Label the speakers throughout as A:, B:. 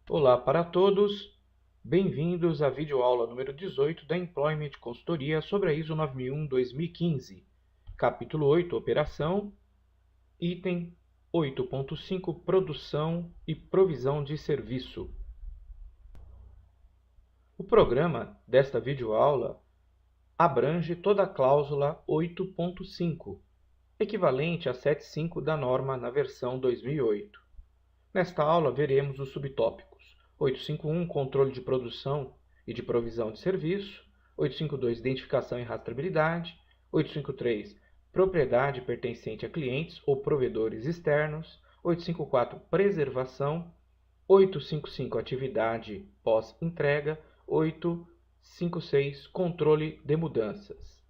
A: Olá para todos, bem-vindos à videoaula número 18 da Employment Consultoria sobre a ISO 9001-2015, capítulo 8, Operação, item 8.5, Produção e Provisão de Serviço. O programa desta videoaula abrange toda a cláusula 8.5, equivalente a 7.5 da norma na versão 2008. Nesta aula, veremos os subtópicos 851, controle de produção e de provisão de serviço, 852, identificação e rastreabilidade, 853, propriedade pertencente a clientes ou provedores externos, 854, preservação, 855, atividade pós-entrega, 856, controle de mudanças.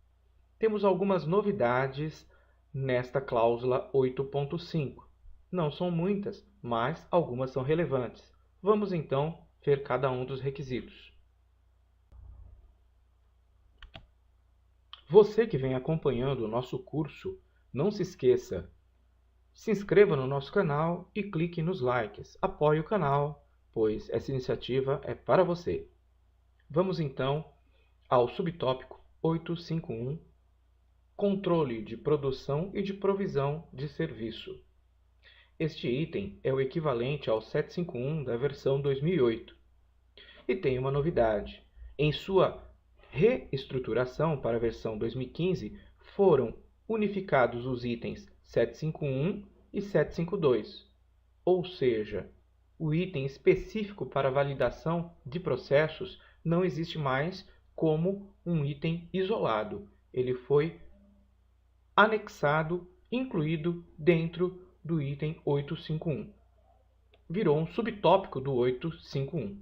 A: Temos algumas novidades nesta cláusula 8.5. Não são muitas, mas algumas são relevantes. Vamos então ver cada um dos requisitos. Você que vem acompanhando o nosso curso, não se esqueça, se inscreva no nosso canal e clique nos likes. Apoie o canal, pois essa iniciativa é para você. Vamos então ao subtópico 851, controle de produção e de provisão de serviço. Este item é o equivalente ao 751 da versão 2008. E tem uma novidade. Em sua reestruturação para a versão 2015, foram unificados os itens 751 e 752. Ou seja, o item específico para validação de processos não existe mais como um item isolado. Ele foi anexado, incluído dentro do item 851. Virou um subtópico do 851.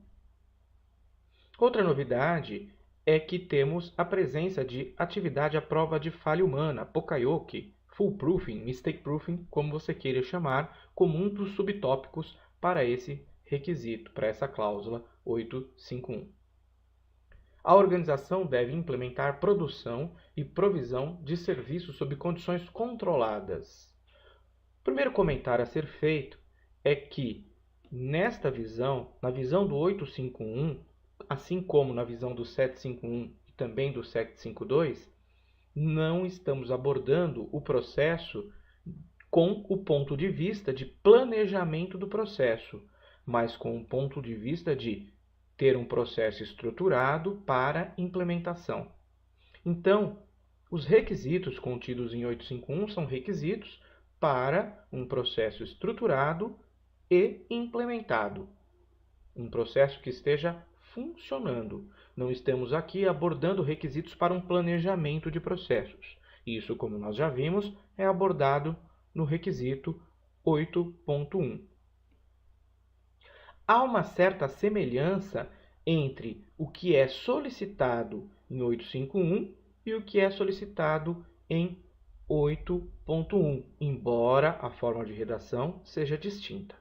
A: Outra novidade é que temos a presença de atividade à prova de falha humana, Pokayoke, Foolproofing, Mistake Proofing, como você queira chamar, como um dos subtópicos para esse requisito, para essa cláusula 851. A organização deve implementar produção e provisão de serviços sob condições controladas. O primeiro comentário a ser feito é que, nesta visão, na visão do 851, assim como na visão do 751 e também do 752, não estamos abordando o processo com o ponto de vista de planejamento do processo, mas com o ponto de vista de ter um processo estruturado para implementação. Então, os requisitos contidos em 851 são requisitos para um processo estruturado e implementado. Um processo que esteja funcionando. Não estamos aqui abordando requisitos para um planejamento de processos. Isso, como nós já vimos, é abordado no requisito 8.1. Há uma certa semelhança entre o que é solicitado em 851 e o que é solicitado em 8.1, embora a forma de redação seja distinta.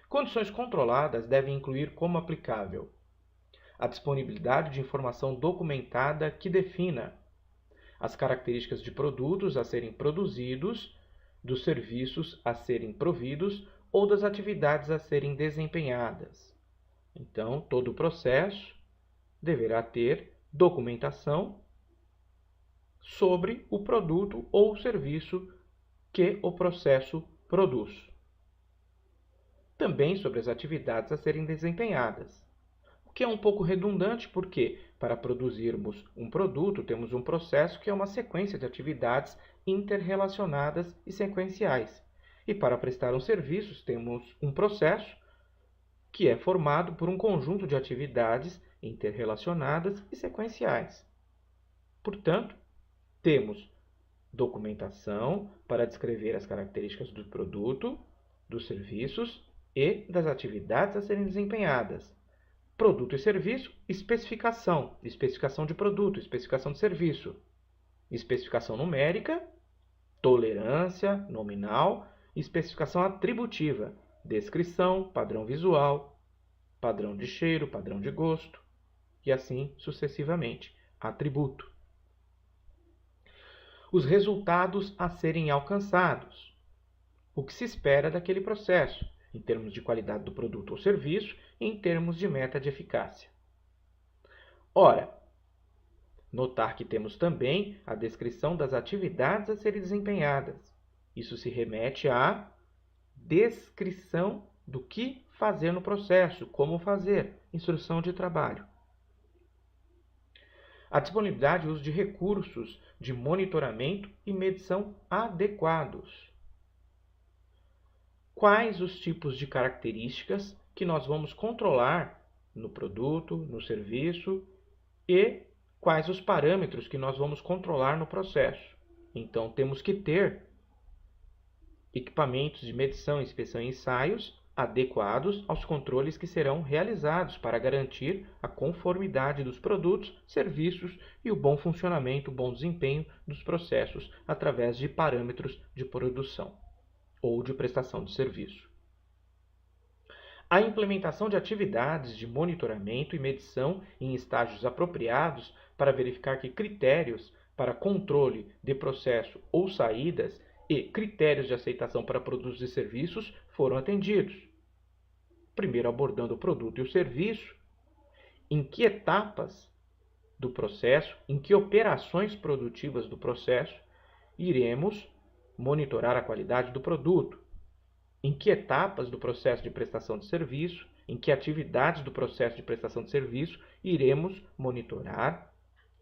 A: Condições controladas devem incluir como aplicável a disponibilidade de informação documentada que defina as características de produtos a serem produzidos, dos serviços a serem providos ou das atividades a serem desempenhadas. Então, todo o processo deverá ter documentação sobre o produto ou serviço que o processo produz. Também sobre as atividades a serem desempenhadas. O que é um pouco redundante porque, para produzirmos um produto, temos um processo que é uma sequência de atividades interrelacionadas e sequenciais. E para prestar um serviço, temos um processo que é formado por um conjunto de atividades interrelacionadas e sequenciais. Portanto, temos documentação para descrever as características do produto, dos serviços e das atividades a serem desempenhadas. Produto e serviço, especificação de produto, especificação de serviço, especificação numérica, tolerância nominal, especificação atributiva, descrição, padrão visual, padrão de cheiro, padrão de gosto e assim sucessivamente, atributo. Os resultados a serem alcançados, o que se espera daquele processo. em termos de qualidade do produto ou serviço e em termos de meta de eficácia. Ora, notar que temos também a descrição das atividades a serem desempenhadas. Isso se remete à descrição do que fazer no processo, como fazer, instrução de trabalho. A disponibilidade e uso de recursos de monitoramento e medição adequados. Quais os tipos de características que nós vamos controlar no produto, no serviço e quais os parâmetros que nós vamos controlar no processo. Então, temos que ter equipamentos de medição, inspeção e ensaios adequados aos controles que serão realizados para garantir a conformidade dos produtos, serviços e o bom funcionamento, o bom desempenho dos processos através de parâmetros de produção ou de prestação de serviço. A implementação de atividades de monitoramento e medição em estágios apropriados para verificar que critérios para controle de processo ou saídas e critérios de aceitação para produtos e serviços foram atendidos. Primeiro abordando o produto e o serviço, em que etapas do processo, em que operações produtivas do processo iremos monitorar a qualidade do produto, em que etapas do processo de prestação de serviço, em que atividades do processo de prestação de serviço iremos monitorar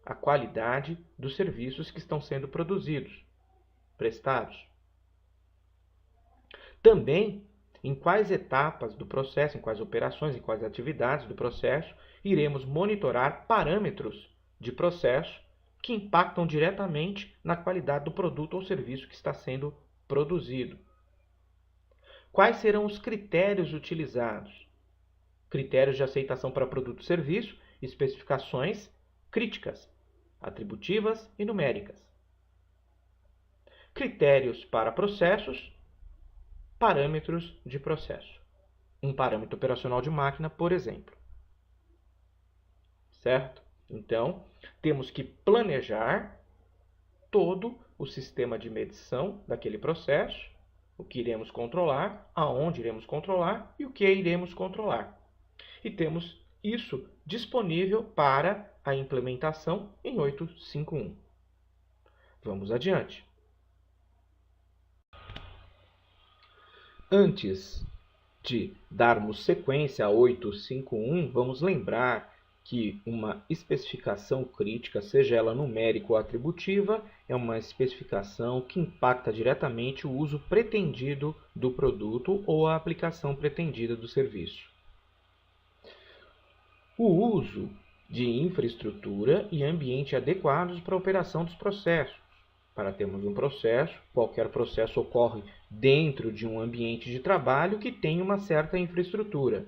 A: a qualidade dos serviços que estão sendo produzidos, prestados. Também em quais etapas do processo, em quais operações, em quais atividades do processo iremos monitorar parâmetros de processo que impactam diretamente na qualidade do produto ou serviço que está sendo produzido. Quais serão os critérios utilizados? Critérios de aceitação para produto e serviço, especificações críticas, atributivas e numéricas. Critérios para processos, parâmetros de processo. Um parâmetro operacional de máquina, por exemplo. Certo? Então, temos que planejar todo o sistema de medição daquele processo, o que iremos controlar, aonde iremos controlar e o que iremos controlar. E temos isso disponível para a implementação em 851. Vamos adiante. Antes de darmos sequência a 851, vamos lembrar que uma especificação crítica, seja ela numérica ou atributiva, é uma especificação que impacta diretamente o uso pretendido do produto ou a aplicação pretendida do serviço. O uso de infraestrutura e ambiente adequados para a operação dos processos. Para termos um processo, qualquer processo ocorre dentro de um ambiente de trabalho que tem uma certa infraestrutura.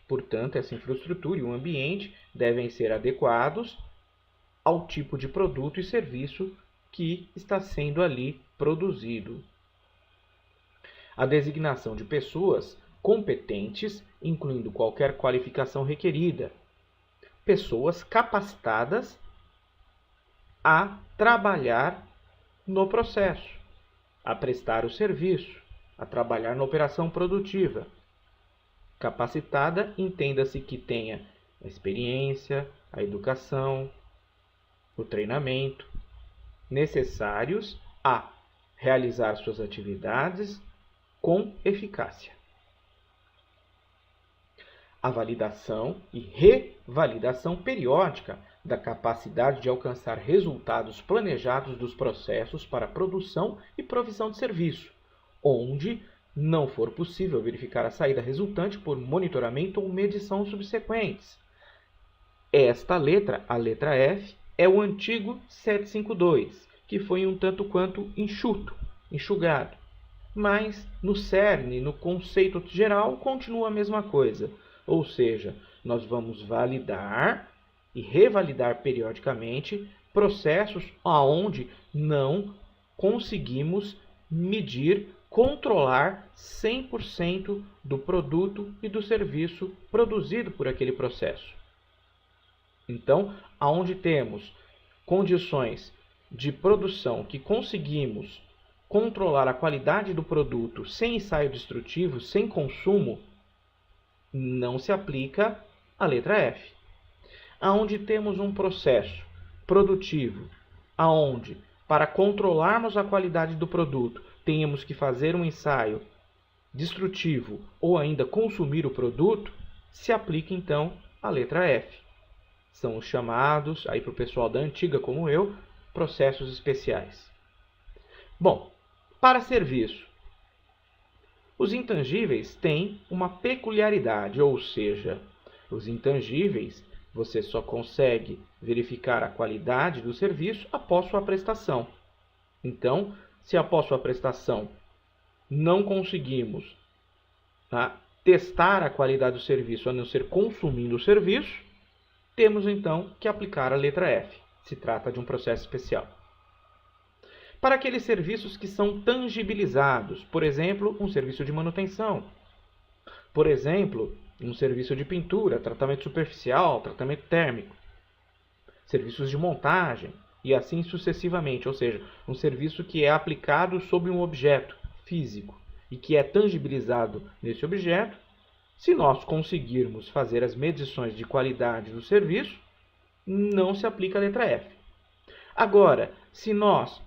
A: Portanto, essa infraestrutura e o ambiente devem ser adequados ao tipo de produto e serviço que está sendo ali produzido. A designação de pessoas competentes, incluindo qualquer qualificação requerida. Pessoas capacitadas a trabalhar no processo, a prestar o serviço, a trabalhar na operação produtiva. Capacitada, entenda-se que tenha a experiência, a educação, o treinamento necessários a realizar suas atividades com eficácia. A validação e revalidação periódica da capacidade de alcançar resultados planejados dos processos para produção e provisão de serviço, onde não for possível verificar a saída resultante por monitoramento ou medição subsequentes. Esta letra, a letra F, é o antigo 752, que foi um tanto quanto enxugado. Mas no cerne, no conceito geral, continua a mesma coisa. Ou seja, nós vamos validar e revalidar periodicamente processos onde não conseguimos medir, controlar 100% do produto e do serviço produzido por aquele processo. Então, aonde temos condições de produção que conseguimos controlar a qualidade do produto sem ensaio destrutivo, sem consumo, não se aplica a letra F. Aonde temos um processo produtivo, aonde, para controlarmos a qualidade do produto, tenhamos que fazer um ensaio destrutivo ou ainda consumir o produto, se aplica então a letra F. São os chamados, aí para o pessoal da antiga como eu, processos especiais. Bom, para serviço, os intangíveis têm uma peculiaridade, ou seja, os intangíveis você só consegue verificar a qualidade do serviço após sua prestação. Então, se após sua prestação não conseguimos testar a qualidade do serviço a não ser consumindo o serviço, temos então que aplicar a letra F. Se trata de um processo especial. Para aqueles serviços que são tangibilizados, por exemplo, um serviço de manutenção, por exemplo, um serviço de pintura, tratamento superficial, tratamento térmico, serviços de montagem e assim sucessivamente, ou seja, um serviço que é aplicado sobre um objeto físico e que é tangibilizado nesse objeto, se nós conseguirmos fazer as medições de qualidade do serviço, não se aplica a letra F. Agora, se nós,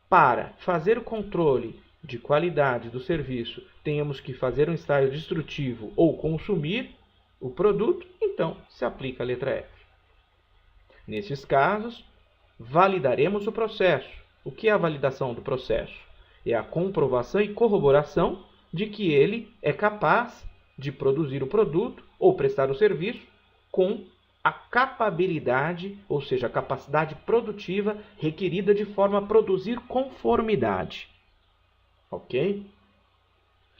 A: para fazer o controle de qualidade do serviço, tenhamos que fazer um ensaio destrutivo ou consumir o produto, então se aplica a letra F. Nesses casos, validaremos o processo. O que é a validação do processo? É a comprovação e corroboração de que ele é capaz de produzir o produto ou prestar o serviço com a capabilidade, ou seja, a capacidade produtiva requerida de forma a produzir conformidade. Ok?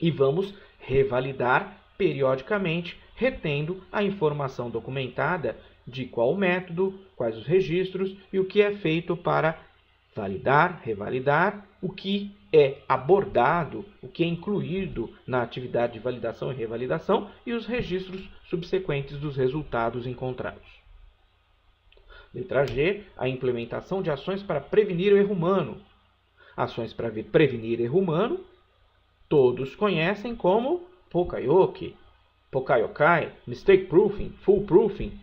A: E vamos revalidar periodicamente, retendo a informação documentada de qual o método, quais os registros e o que é feito para validar, revalidar, o que é abordado, o que é incluído na atividade de validação e revalidação e os registros subsequentes dos resultados encontrados. Letra G, a implementação de ações para prevenir o erro humano. Ações para prevenir erro humano, todos conhecem como Pokayoke, Pokayokai, Mistake Proofing, Full Proofing,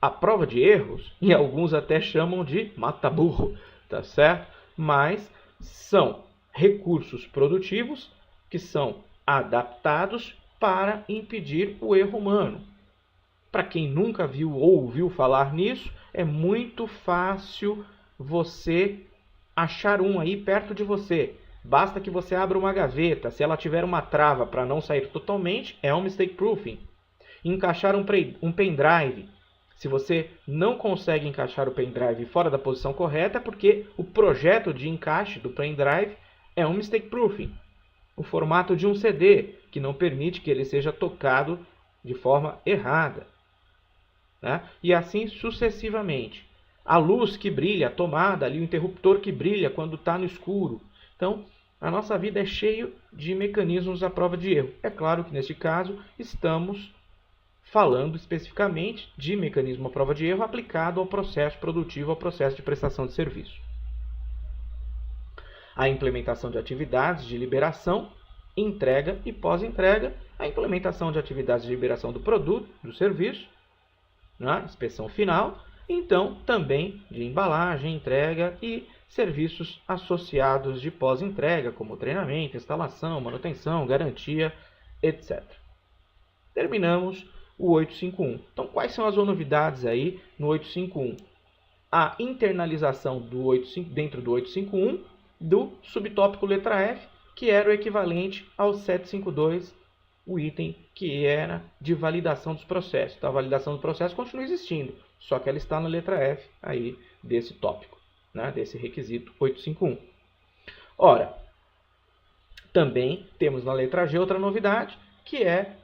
A: a prova de erros, e alguns até chamam de mata-burro, tá certo? Mas são recursos produtivos que são adaptados para impedir o erro humano. Para quem nunca viu ou ouviu falar nisso, é muito fácil você achar um aí perto de você. Basta que você abra uma gaveta. Se ela tiver uma trava para não sair totalmente, é um mistake proofing. Encaixar um pendrive. Se você não consegue encaixar o pendrive fora da posição correta, é porque o projeto de encaixe do pendrive é um mistake proofing. O formato de um CD, que não permite que ele seja tocado de forma errada. Né? E assim sucessivamente. A luz que brilha, a tomada, ali, o interruptor que brilha quando está no escuro. Então, a nossa vida é cheia de mecanismos à prova de erro. É claro que, neste caso, estamos falando especificamente de mecanismo à prova de erro aplicado ao processo produtivo, ao processo de prestação de serviço. A implementação de atividades de liberação, entrega e pós-entrega, a implementação de atividades de liberação do produto, do serviço, né? Inspeção final, então também de embalagem, entrega e serviços associados de pós-entrega, como treinamento, instalação, manutenção, garantia, etc. Terminamos o 851. Então, quais são as novidades aí no 851? A internalização dentro do 851 do subtópico letra F, que era o equivalente ao 752, o item que era de validação dos processos. Então, a validação do processo continua existindo, só que ela está na letra F aí desse tópico, né, desse requisito 851. Ora, também temos na letra G outra novidade, que é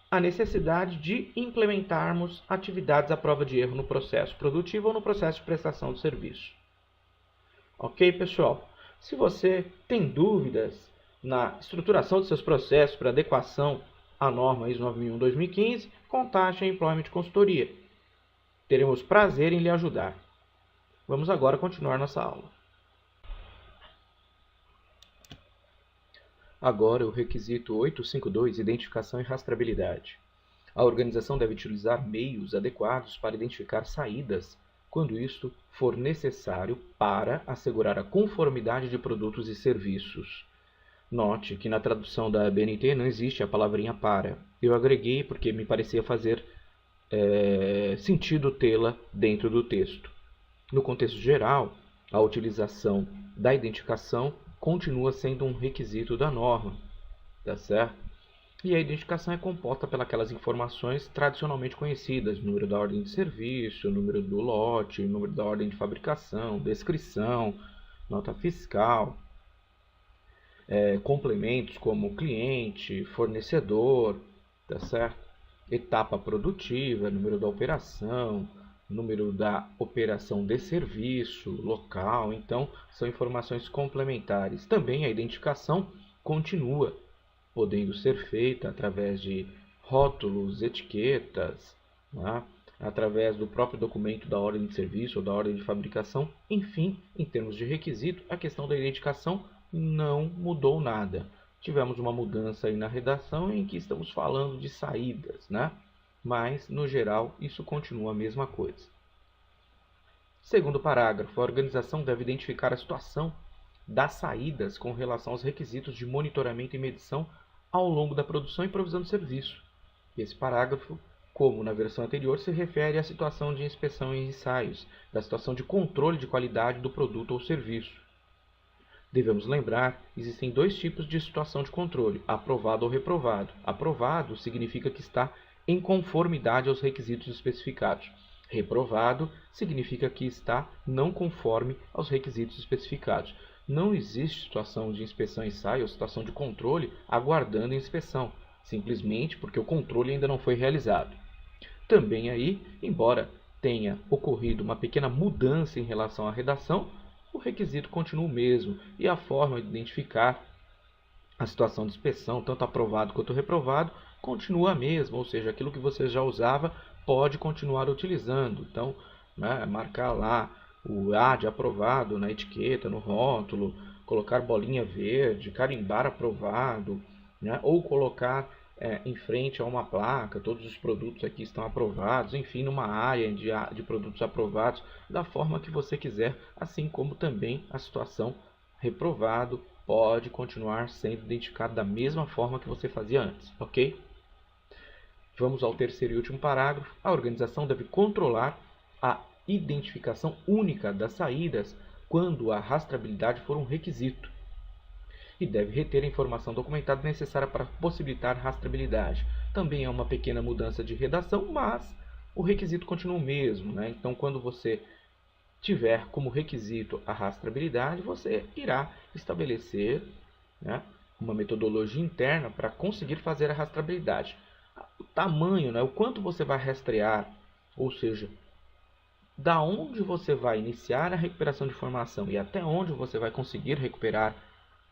A: a necessidade de implementarmos atividades à prova de erro no processo produtivo ou no processo de prestação de serviço. Ok, pessoal? Se você tem dúvidas na estruturação de seus processos para adequação à norma ISO 9001-2015, contate a Employment Consultoria. Teremos prazer em lhe ajudar. Vamos agora continuar nossa aula. Agora, o requisito 852, identificação e rastreabilidade. A organização deve utilizar meios adequados para identificar saídas, quando isto for necessário para assegurar a conformidade de produtos e serviços. Note que na tradução da BNT não existe a palavrinha para. Eu agreguei porque me parecia fazer sentido tê-la dentro do texto. No contexto geral, a utilização da identificação continua sendo um requisito da norma, tá certo? E a identificação é composta pelas informações tradicionalmente conhecidas: número da ordem de serviço, número do lote, número da ordem de fabricação, descrição, nota fiscal, complementos como cliente, fornecedor, tá certo? Etapa produtiva, número da operação, número da operação de serviço, local. Então, são informações complementares. Também a identificação continua podendo ser feita através de rótulos, etiquetas, né? Através do próprio documento da ordem de serviço ou da ordem de fabricação. Enfim, em termos de requisito, a questão da identificação não mudou nada. Tivemos uma mudança aí na redação em que estamos falando de saídas, né? Mas, no geral, isso continua a mesma coisa. Segundo parágrafo, a organização deve identificar a situação das saídas com relação aos requisitos de monitoramento e medição ao longo da produção e provisão de serviço. Esse parágrafo, como na versão anterior, se refere à situação de inspeção e ensaios, da situação de controle de qualidade do produto ou serviço. Devemos lembrar, existem dois tipos de situação de controle: aprovado ou reprovado. Aprovado significa que está em conformidade aos requisitos especificados. Reprovado significa que está não conforme aos requisitos especificados. Não existe situação de inspeção e ensaio ou situação de controle aguardando a inspeção, simplesmente porque o controle ainda não foi realizado. Também aí, embora tenha ocorrido uma pequena mudança em relação à redação, o requisito continua o mesmo e a forma de identificar a situação de inspeção, tanto aprovado quanto reprovado, continua a mesma, ou seja, aquilo que você já usava pode continuar utilizando. Então, né, marcar lá o A de aprovado na etiqueta, no rótulo, colocar bolinha verde, carimbar aprovado, né, ou colocar em frente a uma placa: todos os produtos aqui estão aprovados, enfim, numa área de produtos aprovados, da forma que você quiser, assim como também a situação reprovado pode continuar sendo identificado da mesma forma que você fazia antes, ok? Vamos ao terceiro e último parágrafo. A organização deve controlar a identificação única das saídas quando a rastreabilidade for um requisito e deve reter a informação documentada necessária para possibilitar rastreabilidade. Também é uma pequena mudança de redação, mas o requisito continua o mesmo, né? Então, quando você tiver como requisito a rastreabilidade, você irá estabelecer, né, uma metodologia interna para conseguir fazer a rastreabilidade. O tamanho, né, o quanto você vai rastrear, ou seja, da onde você vai iniciar a recuperação de informação e até onde você vai conseguir recuperar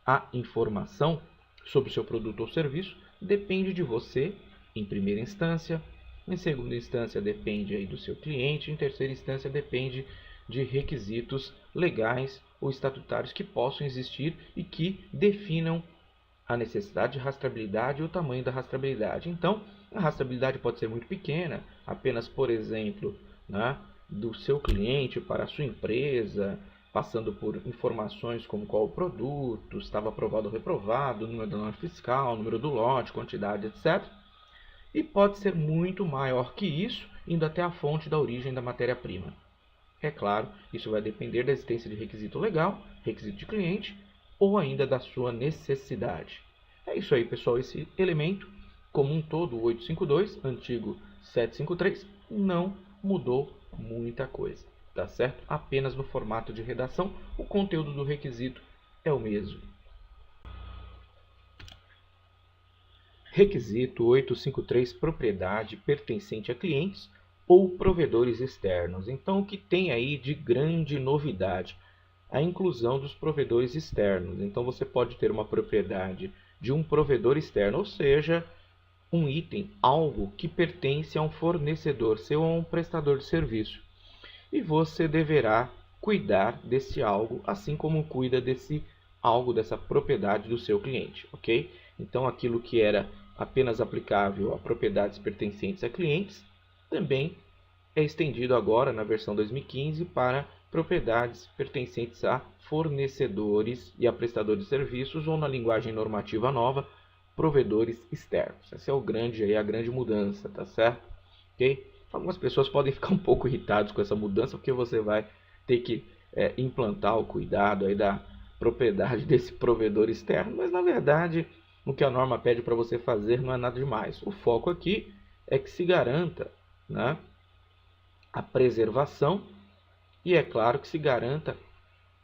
A: a informação sobre o seu produto ou serviço, depende de você em primeira instância. Em segunda instância, depende aí do seu cliente. Em terceira instância, depende de requisitos legais ou estatutários que possam existir e que definam a necessidade de rastreabilidade e o tamanho da rastreabilidade. Então, a rastreabilidade pode ser muito pequena, apenas, por exemplo, né, do seu cliente para a sua empresa, passando por informações como qual o produto, estava aprovado ou reprovado, número da nota fiscal, número do lote, quantidade, etc. E pode ser muito maior que isso, indo até a fonte da origem da matéria-prima. É claro, isso vai depender da existência de requisito legal, requisito de cliente ou ainda da sua necessidade. É isso aí, pessoal. Esse elemento, como um todo, o 852, antigo 753, não mudou muita coisa, tá certo? Apenas no formato de redação, o conteúdo do requisito é o mesmo. Requisito 853, propriedade pertencente a clientes ou provedores externos. Então, o que tem aí de grande novidade? A inclusão dos provedores externos. Então, você pode ter uma propriedade de um provedor externo, ou seja, um item, algo que pertence a um fornecedor seu ou a um prestador de serviço. E você deverá cuidar desse algo, assim como cuida desse algo dessa propriedade do seu cliente, ok? Então, aquilo que era apenas aplicável a propriedades pertencentes a clientes, também é estendido agora, na versão 2015, para propriedades pertencentes a fornecedores e a prestadores de serviços, ou na linguagem normativa nova, provedores externos. Essa é a grande mudança, tá certo? Ok? Algumas pessoas podem ficar um pouco irritadas com essa mudança, porque você vai ter que implantar o cuidado aí da propriedade desse provedor externo, mas na verdade o que a norma pede para você fazer não é nada demais. O foco aqui é que se garanta, né, a preservação e é claro que se garanta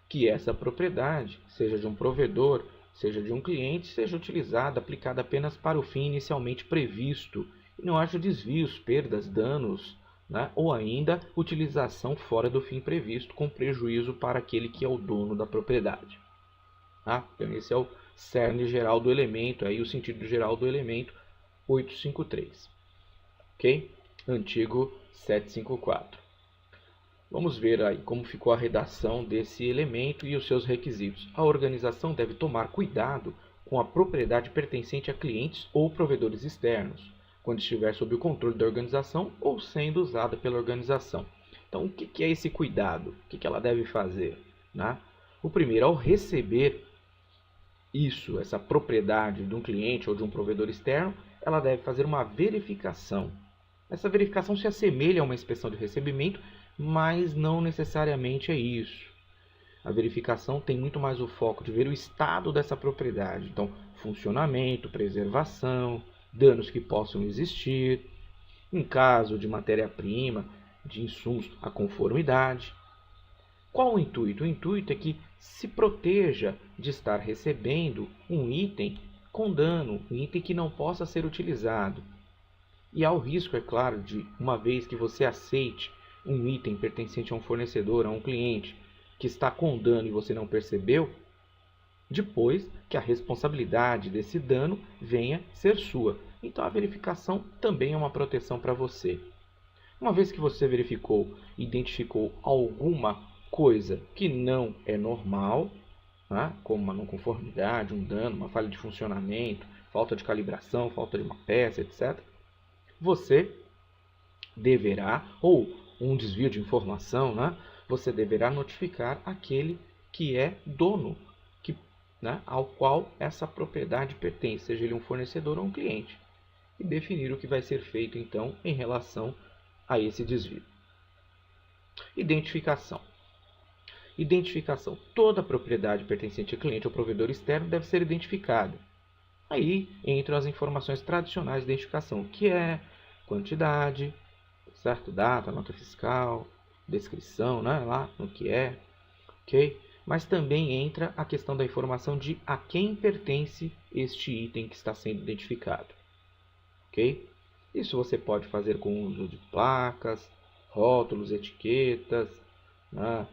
A: que essa propriedade, seja de um provedor, seja de um cliente, seja utilizada, aplicada apenas para o fim inicialmente previsto e não haja desvios, perdas, danos, né, ou ainda utilização fora do fim previsto com prejuízo para aquele que é o dono da propriedade. Tá? Então esse é o cerne geral do elemento, aí o sentido geral do elemento 853. Ok? Antigo 754. Vamos ver aí como ficou a redação desse elemento e os seus requisitos. A organização deve tomar cuidado com a propriedade pertencente a clientes ou provedores externos, quando estiver sob o controle da organização ou sendo usada pela organização. Então, o que é esse cuidado? O que ela deve fazer? Né? O primeiro, ao receber essa propriedade de um cliente ou de um provedor externo, ela deve fazer uma verificação. Essa verificação se assemelha a uma inspeção de recebimento, mas não necessariamente é isso. A verificação tem muito mais o foco de ver o estado dessa propriedade. Então, funcionamento, preservação, danos que possam existir, em caso de matéria-prima, de insumos, a conformidade. Qual o intuito? O intuito é que se proteja de estar recebendo um item com dano, um item que não possa ser utilizado. E há o risco, é claro, de, uma vez que você aceite um item pertencente a um fornecedor, a um cliente, que está com dano e você não percebeu, depois que a responsabilidade desse dano venha ser sua. Então a verificação também é uma proteção para você. Uma vez que você verificou, identificou alguma coisa que não é normal, né, como uma não conformidade, um dano, uma falha de funcionamento, falta de calibração, falta de uma peça, etc., você deverá, ou um desvio de informação, né, você deverá notificar aquele que é dono, ao qual essa propriedade pertence, seja ele um fornecedor ou um cliente, e definir o que vai ser feito, então, em relação a esse desvio. Identificação. Identificação. Toda propriedade pertencente a cliente ou provedor externo deve ser identificada. Aí entram as informações tradicionais de identificação, que é quantidade, certo? Data, nota fiscal, descrição, né? Lá no que é, ok? Mas também entra a questão da informação de a quem pertence este item que está sendo identificado, ok? Isso você pode fazer com o uso de placas, rótulos, etiquetas, né?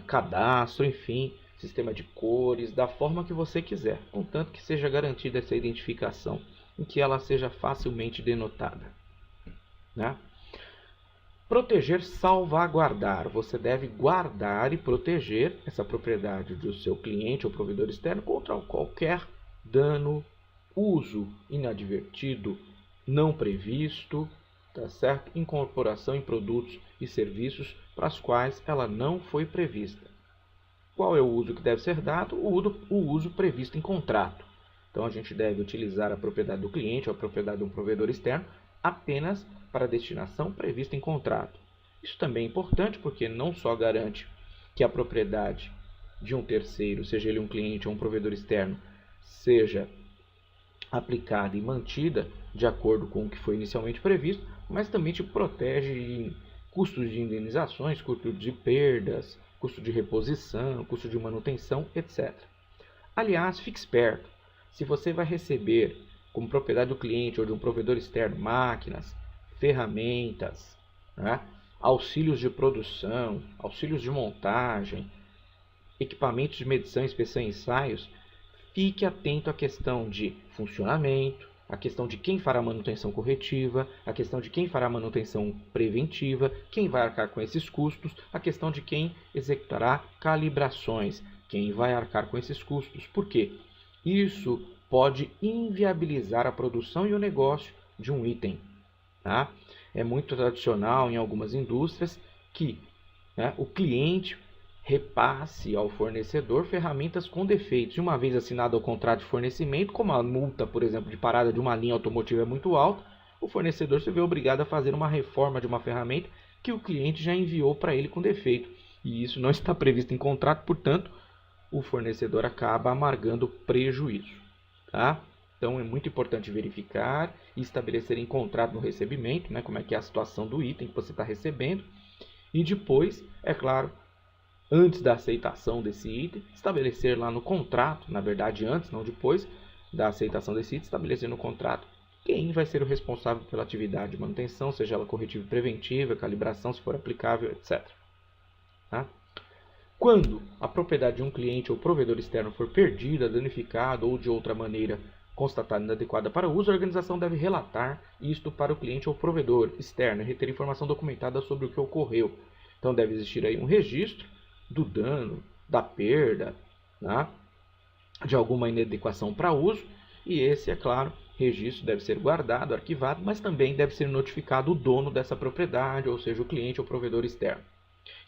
A: Cadastro, enfim, sistema de cores, da forma que você quiser, contanto que seja garantida essa identificação e que ela seja facilmente denotada, né? Proteger, salvaguardar. Você deve guardar e proteger essa propriedade do seu cliente ou provedor externo contra qualquer dano, uso inadvertido, não previsto, tá certo? Incorporação em produtos e serviços para os quais ela não foi prevista. Qual é o uso que deve ser dado? O uso previsto em contrato. Então, a gente deve utilizar a propriedade do cliente ou a propriedade de um provedor externo apenas para a destinação prevista em contrato. Isso também é importante porque não só garante que a propriedade de um terceiro, seja ele um cliente ou um provedor externo, seja aplicada e mantida de acordo com o que foi inicialmente previsto, mas também te protege em custos de indenizações, custos de perdas, custo de reposição, custo de manutenção, etc. Aliás, fique esperto. Se você vai receber como propriedade do cliente ou de um provedor externo máquinas, ferramentas, né, auxílios de produção, auxílios de montagem, equipamentos de medição, inspeção e ensaios, fique atento à questão de funcionamento, a questão de quem fará a manutenção corretiva, a questão de quem fará a manutenção preventiva, quem vai arcar com esses custos, a questão de quem executará calibrações, Quem vai arcar com esses custos? Por quê? Isso pode inviabilizar a produção e o negócio de um item. Tá? É muito tradicional em algumas indústrias que, né, o cliente repasse ao fornecedor ferramentas com defeitos. E uma vez assinado o contrato de fornecimento, como a multa, por exemplo, de parada de uma linha automotiva é muito alta, o fornecedor se vê obrigado a fazer uma reforma de uma ferramenta que o cliente já enviou para ele com defeito. E isso não está previsto em contrato, portanto, o fornecedor acaba amargando prejuízo. Tá? Então é muito importante verificar e estabelecer em contrato no recebimento, né, como é que é a situação do item que você está recebendo. E depois, é claro, antes da aceitação desse item, estabelecer lá no contrato, na verdade antes, não depois da aceitação desse item, estabelecer no contrato quem vai ser o responsável pela atividade de manutenção, seja ela corretiva e preventiva, calibração, se for aplicável, etc. Tá? Quando a propriedade de um cliente ou provedor externo for perdida, danificada ou de outra maneira constatada inadequada para uso, a organização deve relatar isto para o cliente ou provedor externo e reter informação documentada sobre o que ocorreu. Então deve existir aí um registro do dano, da perda, né, de alguma inadequação para uso, e esse, é claro, registro deve ser guardado, arquivado, mas também deve ser notificado o dono dessa propriedade, ou seja, o cliente ou provedor externo.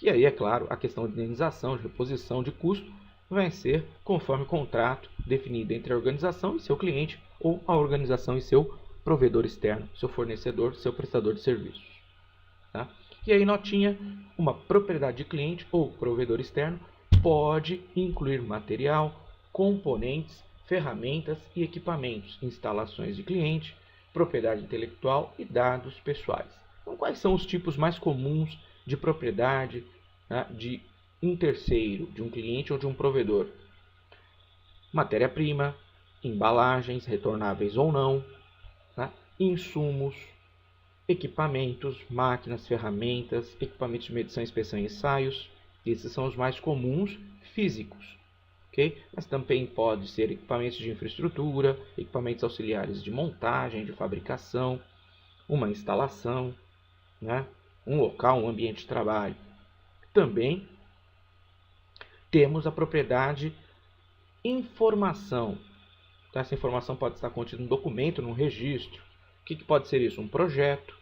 A: E aí, é claro, a questão de indenização, de reposição de custo, vai ser conforme o contrato definido entre a organização e seu cliente, ou a organização e seu provedor externo, seu fornecedor, seu prestador de serviços. Tá? E aí, notinha, uma propriedade de cliente ou provedor externo pode incluir material, componentes, ferramentas e equipamentos, instalações de cliente, propriedade intelectual e dados pessoais. Então, quais são os tipos mais comuns de propriedade, né, de um terceiro, de um cliente ou de um provedor? Matéria-prima, embalagens, retornáveis ou não, né, insumos, equipamentos, máquinas, ferramentas, equipamentos de medição, inspeção e ensaios. Esses são os mais comuns físicos. Okay? Mas também pode ser equipamentos de infraestrutura, equipamentos auxiliares de montagem, de fabricação, uma instalação, né? Um local, um ambiente de trabalho. Também temos a propriedade informação. Então, essa informação pode estar contida num documento, num registro. O que pode ser isso? Um projeto,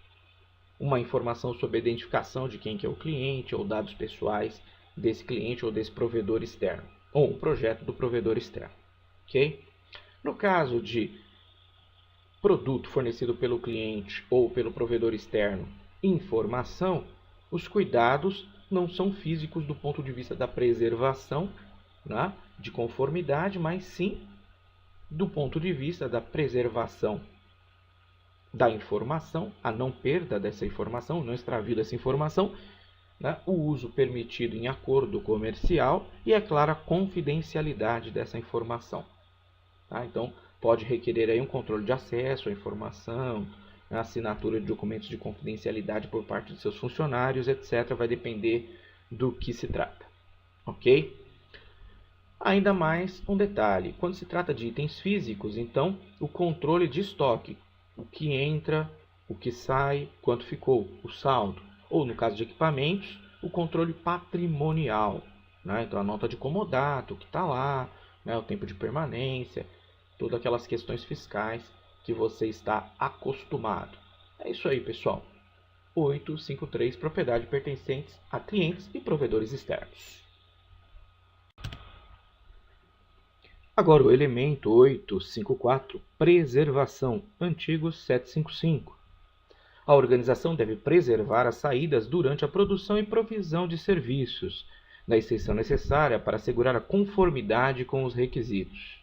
A: uma informação sobre a identificação de quem que é o cliente ou dados pessoais desse cliente ou desse provedor externo, ou um projeto do provedor externo. Okay? No caso de produto fornecido pelo cliente ou pelo provedor externo, informação, os cuidados não são físicos do ponto de vista da preservação, né, de conformidade, mas sim do ponto de vista da preservação da informação, a não perda dessa informação, não extravio dessa informação, né, o uso permitido em acordo comercial e, é claro, a confidencialidade dessa informação. Tá? Então, pode requerer aí um controle de acesso à informação, a assinatura de documentos de confidencialidade por parte de seus funcionários, etc. Vai depender do que se trata. Ok? Ainda mais um detalhe, quando se trata de itens físicos, então o controle de estoque, o que entra, o que sai, quanto ficou, o saldo. Ou no caso de equipamentos, o controle patrimonial, né? Então a nota de comodato, o que está lá, né? O tempo de permanência, todas aquelas questões fiscais que você está acostumado. É isso aí, pessoal. 853, propriedade pertencentes a clientes e provedores externos. Agora o elemento 854, preservação, antigo 755. A organização deve preservar as saídas durante a produção e provisão de serviços, na exceção necessária para assegurar a conformidade com os requisitos.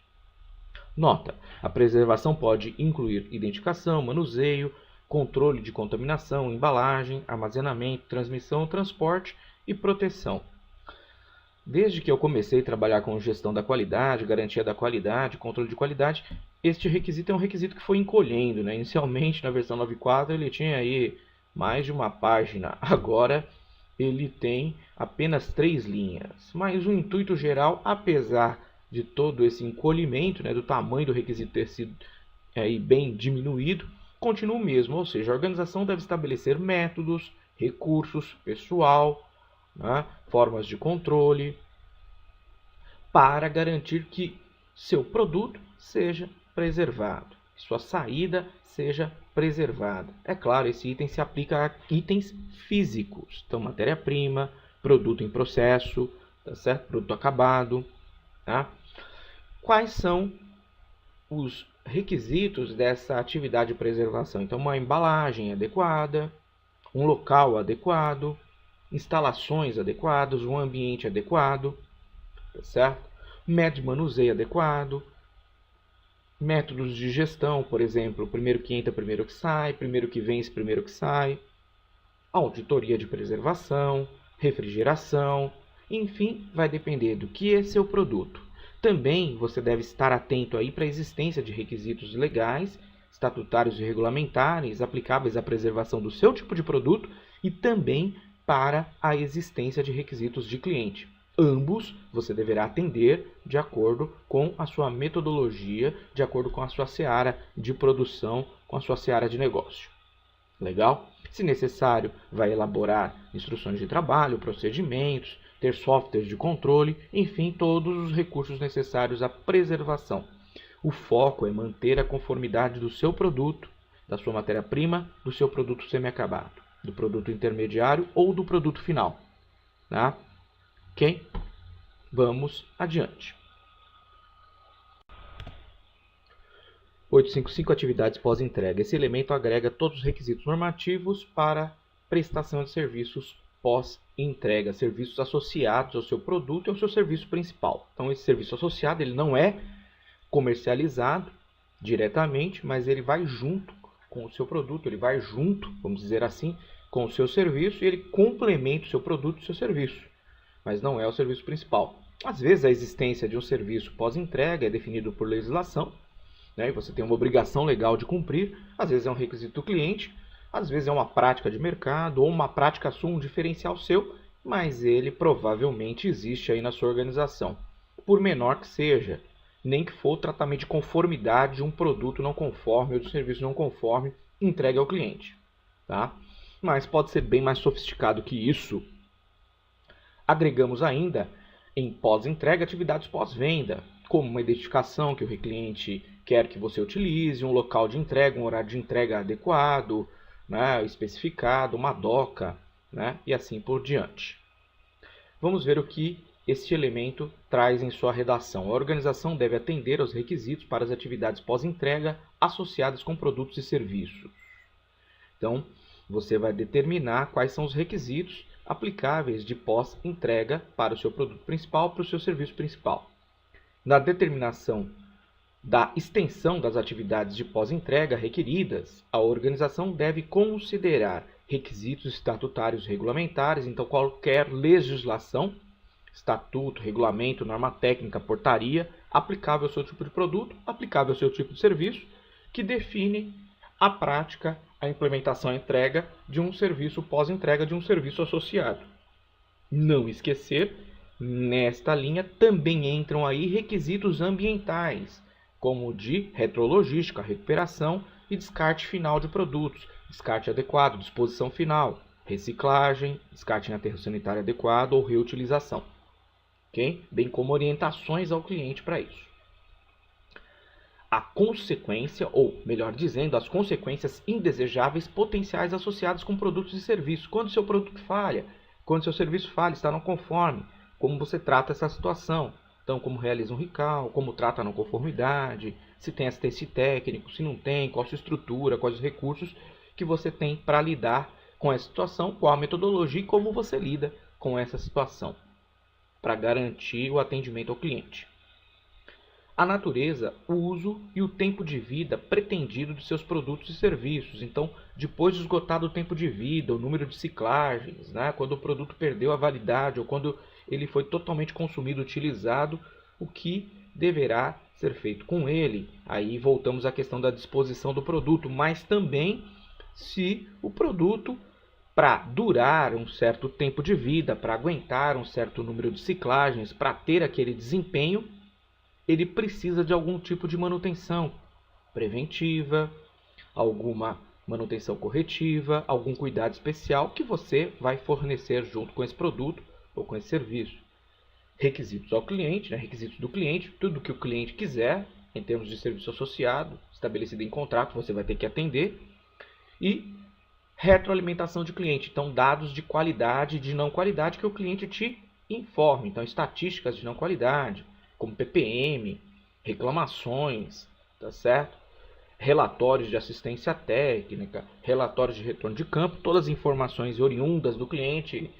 A: Nota: a preservação pode incluir identificação, manuseio, controle de contaminação, embalagem, armazenamento, transmissão, transporte e proteção. Desde que eu comecei a trabalhar com gestão da qualidade, garantia da qualidade, controle de qualidade, este requisito é um requisito que foi encolhendo, né? Inicialmente, na versão 9.4, ele tinha aí mais de uma página. Agora, ele tem apenas 3 linhas. Mas o intuito geral, apesar de todo esse encolhimento, né, do tamanho do requisito ter sido aí bem diminuído, continua o mesmo. Ou seja, a organização deve estabelecer métodos, recursos, pessoal, né, formas de controle, para garantir que seu produto seja preservado, sua saída seja preservada. É claro, esse item se aplica a itens físicos, então matéria-prima, produto em processo, tá certo? Produto acabado. Tá? Quais são os requisitos dessa atividade de preservação? Então, uma embalagem adequada, um local adequado, instalações adequadas, um ambiente adequado, tá certo? Método de manuseio adequado, métodos de gestão, por exemplo, primeiro que entra, primeiro que sai, primeiro que vence, primeiro que sai, auditoria de preservação, refrigeração, enfim, vai depender do que é seu produto. Também você deve estar atento aí para a existência de requisitos legais, estatutários e regulamentares aplicáveis à preservação do seu tipo de produto e também para a existência de requisitos de cliente. Ambos você deverá atender de acordo com a sua metodologia, de acordo com a sua seara de produção, com a sua seara de negócio. Legal? Se necessário, vai elaborar instruções de trabalho, procedimentos, ter softwares de controle, enfim, todos os recursos necessários à preservação. O foco é manter a conformidade do seu produto, da sua matéria-prima, do seu produto semi-acabado, do produto intermediário ou do produto final. Tá? Ok? Vamos adiante. 855 atividades pós-entrega. Esse elemento agrega todos os requisitos normativos para prestação de serviços pós-entrega, serviços associados ao seu produto e ao seu serviço principal. Então, esse serviço associado ele não é comercializado diretamente, mas ele vai junto com o seu produto, ele vai junto, vamos dizer assim, com o seu serviço e ele complementa o seu produto e o seu serviço, mas não é o serviço principal. Às vezes, a existência de um serviço pós-entrega é definido por legislação, né, e você tem uma obrigação legal de cumprir, às vezes é um requisito do cliente, às vezes é uma prática de mercado ou uma prática sua, um diferencial seu, mas ele provavelmente existe aí na sua organização, por menor que seja, nem que for o tratamento de conformidade de um produto não conforme ou de um serviço não conforme entregue ao cliente. Tá? Mas pode ser bem mais sofisticado que isso. Agregamos ainda em pós-entrega atividades pós-venda, como uma identificação que o cliente quer que você utilize, um local de entrega, um horário de entrega adequado, né, especificado, uma doca, né, e assim por diante. Vamos ver o que este elemento traz em sua redação. A organização deve atender aos requisitos para as atividades pós-entrega associadas com produtos e serviços. Então, você vai determinar quais são os requisitos aplicáveis de pós-entrega para o seu produto principal, para o seu serviço principal. Na determinação da extensão das atividades de pós-entrega requeridas, a organização deve considerar requisitos estatutários regulamentares, então qualquer legislação, estatuto, regulamento, norma técnica, portaria, aplicável ao seu tipo de produto, aplicável ao seu tipo de serviço, que define a prática, a implementação e entrega de um serviço pós-entrega de um serviço associado. Não esquecer, nesta linha também entram aí requisitos ambientais, como de retrologística, recuperação e descarte final de produtos, descarte adequado, disposição final, reciclagem, descarte em aterro sanitário adequado ou reutilização. Okay? Bem como orientações ao cliente para isso. A consequência, ou melhor dizendo, as consequências indesejáveis potenciais associadas com produtos e serviços. Quando seu produto falha, quando seu serviço falha, está não conforme, como você trata essa situação. Então, como realiza um recall, como trata a não conformidade, se tem assistência técnico, se não tem, qual a sua estrutura, quais os recursos que você tem para lidar com essa situação, qual a metodologia e como você lida com essa situação, para garantir o atendimento ao cliente. A natureza, o uso e o tempo de vida pretendido de seus produtos e serviços. Então, depois de esgotado o tempo de vida, o número de ciclagens, né, quando o produto perdeu a validade ou quando ele foi totalmente consumido, utilizado, o que deverá ser feito com ele. Aí voltamos à questão da disposição do produto, mas também se o produto, para durar um certo tempo de vida, para aguentar um certo número de ciclagens, para ter aquele desempenho, ele precisa de algum tipo de manutenção preventiva, alguma manutenção corretiva, algum cuidado especial que você vai fornecer junto com esse produto ou com esse serviço. requisitos ao cliente, né, requisitos do cliente, tudo que o cliente quiser em termos de serviço associado, estabelecido em contrato, você vai ter que atender. E retroalimentação de cliente, então dados de qualidade e de não qualidade que o cliente te informe. Então estatísticas de não qualidade, como PPM, reclamações, tá certo? Relatórios de assistência técnica, relatórios de retorno de campo, todas as informações oriundas do cliente,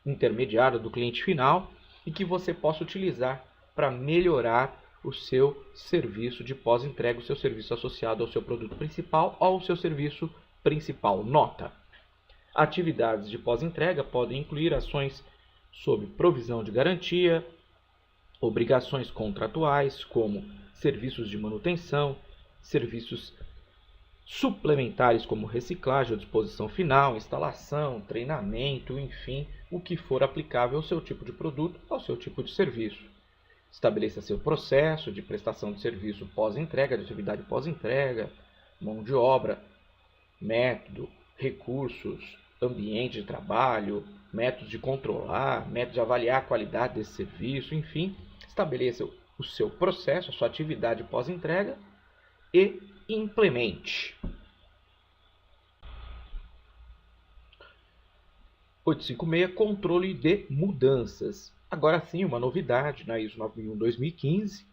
A: intermediário do cliente final, e que você possa utilizar para melhorar o seu serviço de pós-entrega, o seu serviço associado ao seu produto principal ou ao seu serviço principal. Nota: atividades de pós-entrega podem incluir ações sob provisão de garantia, obrigações contratuais, como serviços de manutenção, serviços suplementares como reciclagem ou disposição final, instalação, treinamento, enfim, o que for aplicável ao seu tipo de produto, ao seu tipo de serviço. Estabeleça seu processo de prestação de serviço pós-entrega, de atividade pós-entrega, mão de obra, método, recursos, ambiente de trabalho, métodos de controlar, métodos de avaliar a qualidade desse serviço, enfim, estabeleça o seu processo, a sua atividade pós-entrega e implemente. 856, controle de mudanças. Agora sim, uma novidade na ISO 9001-2015,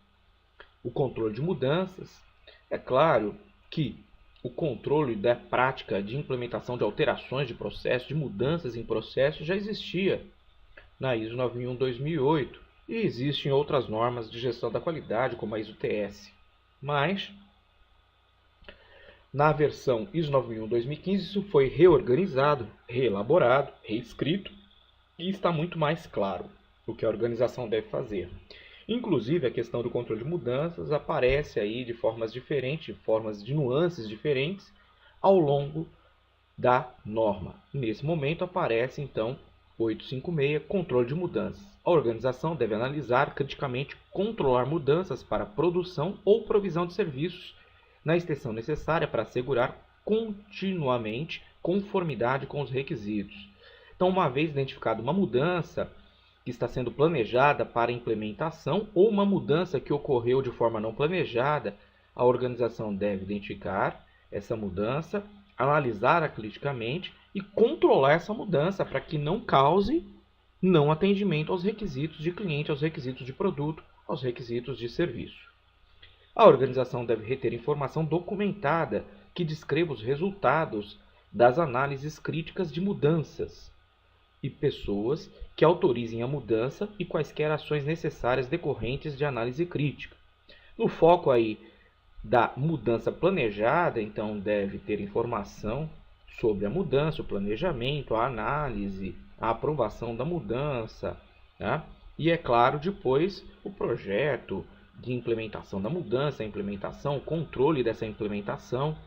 A: o controle de mudanças. É claro que o controle da prática de implementação de alterações de processo, de mudanças em processo, já existia na ISO 9001-2008 e existe em outras normas de gestão da qualidade, como a ISO-TS. Mas, na versão ISO 9001-2015, isso foi reorganizado, reelaborado, reescrito e está muito mais claro o que a organização deve fazer. Inclusive, a questão do controle de mudanças aparece aí de formas diferentes, formas de nuances diferentes ao longo da norma. Nesse momento aparece, então, 856, controle de mudanças. A organização deve analisar criticamente controlar mudanças para produção ou provisão de serviços na extensão necessária para assegurar continuamente conformidade com os requisitos. Então, uma vez identificada uma mudança que está sendo planejada para implementação ou uma mudança que ocorreu de forma não planejada, a organização deve identificar essa mudança, analisar-a criticamente e controlar essa mudança para que não cause não atendimento aos requisitos de cliente, aos requisitos de produto, aos requisitos de serviço. A organização deve reter informação documentada que descreva os resultados das análises críticas de mudanças e pessoas que autorizem a mudança e quaisquer ações necessárias decorrentes de análise crítica. No foco aí da mudança planejada, então deve ter informação sobre a mudança, o planejamento, a análise, a aprovação da mudança, né? E é claro, depois o projeto de implementação da mudança, a implementação, o controle dessa implementação,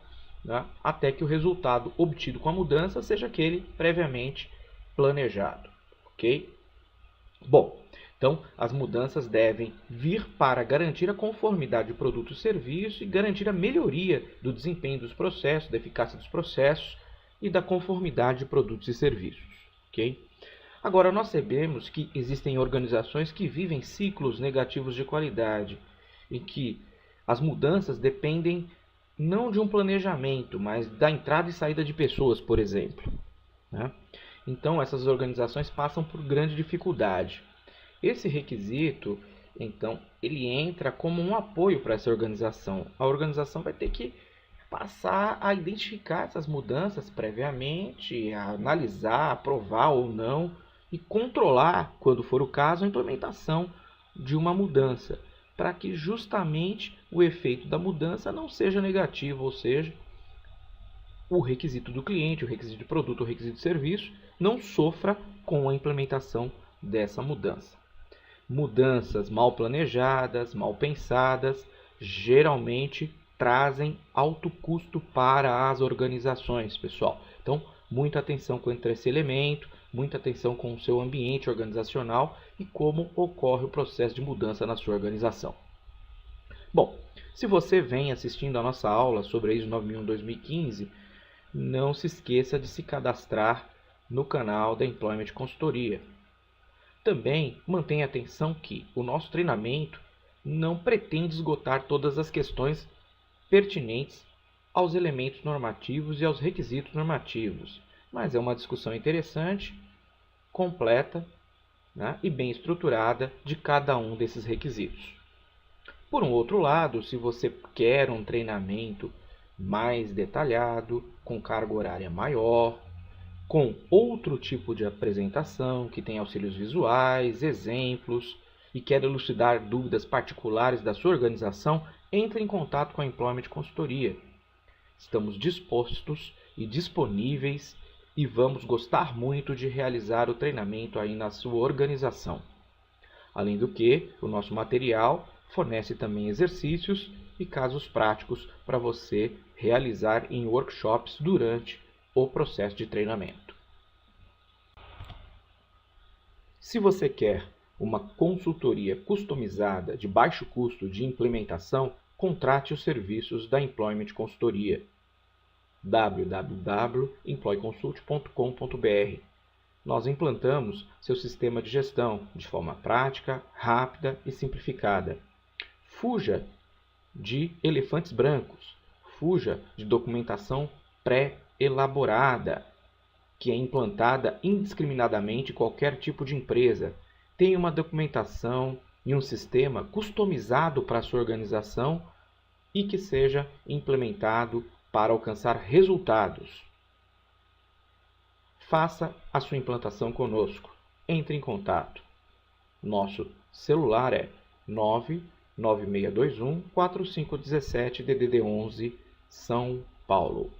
A: né? Até que o resultado obtido com a mudança seja aquele previamente planejado, ok? Bom, então as mudanças devem vir para garantir a conformidade de produto e serviço e garantir a melhoria do desempenho dos processos, da eficácia dos processos e da conformidade de produtos e serviços, ok? Agora, nós sabemos que existem organizações que vivem ciclos negativos de qualidade, em que as mudanças dependem não de um planejamento, mas da entrada e saída de pessoas, por exemplo, né? Então, essas organizações passam por grande dificuldade. Esse requisito, então, ele entra como um apoio para essa organização. A organização vai ter que passar a identificar essas mudanças previamente, a analisar, aprovar ou não, e controlar, quando for o caso, a implementação de uma mudança, para que justamente o efeito da mudança não seja negativo, ou seja, o requisito do cliente, o requisito de produto, o requisito de serviço, não sofra com a implementação dessa mudança. Mudanças mal planejadas, mal pensadas, geralmente trazem alto custo para as organizações, pessoal. Então, muita atenção quanto a esse elemento, muita atenção com o seu ambiente organizacional e como ocorre o processo de mudança na sua organização. Bom, se você vem assistindo a nossa aula sobre a ISO 9001-2015, não se esqueça de se cadastrar no canal da Employment Consultoria. Também mantenha atenção que o nosso treinamento não pretende esgotar todas as questões pertinentes aos elementos normativos e aos requisitos normativos, mas é uma discussão interessante, completa, né, e bem estruturada de cada um desses requisitos. Por um outro lado, se você quer um treinamento mais detalhado, com carga horária maior, com outro tipo de apresentação, que tem auxílios visuais, exemplos, e quer elucidar dúvidas particulares da sua organização, entre em contato com a Employment Consultoria. Estamos dispostos e disponíveis e vamos gostar muito de realizar o treinamento aí na sua organização. Além do que, o nosso material fornece também exercícios e casos práticos para você realizar em workshops durante o processo de treinamento. Se você quer uma consultoria customizada de baixo custo de implementação, contrate os serviços da Employment Consultoria. www.employconsult.com.br. Nós implantamos seu sistema de gestão de forma prática, rápida e simplificada. Fuja de elefantes brancos, fuja de documentação pré-elaborada, que é implantada indiscriminadamente em qualquer tipo de empresa. Tenha uma documentação e um sistema customizado para a sua organização e que seja implementado para alcançar resultados. Faça a sua implantação conosco. Entre em contato. Nosso celular é 99621 4517 DDD 11 São Paulo.